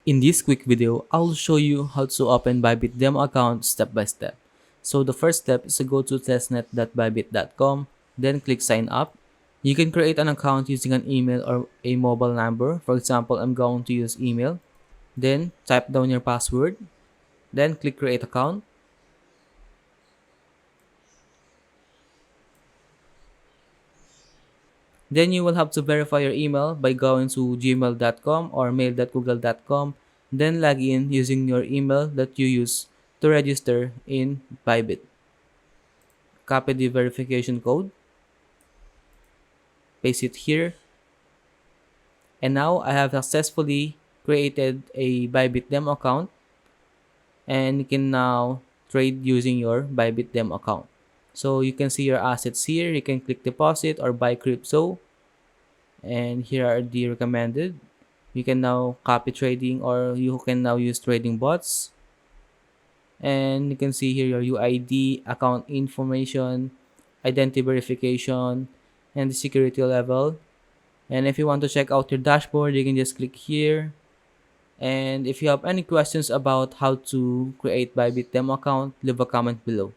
In this quick video, I'll show you how to open Bybit Demo Account step by step. So the first step is to go to testnet.bybit.com, then click sign up. You can create an account using an email or a mobile number. For example, I'm going to use email. Then type down your password, then click create account. Then you will have to verify your email by going to gmail.com or mail.google.com, then log in using your email that you use to register in Bybit. Copy the verification code, paste it here, and now I have successfully created a Bybit demo account, and you can now trade using your Bybit demo account. So you can see your assets here. You can click deposit or buy crypto, and here are the recommended. You can now copy trading, or you can now use trading bots, and you can see here your UID, account information, identity verification, and the security level. And if you want to check out your dashboard, you can just click here. And if you have any questions about how to create Bybit demo account, leave a comment below.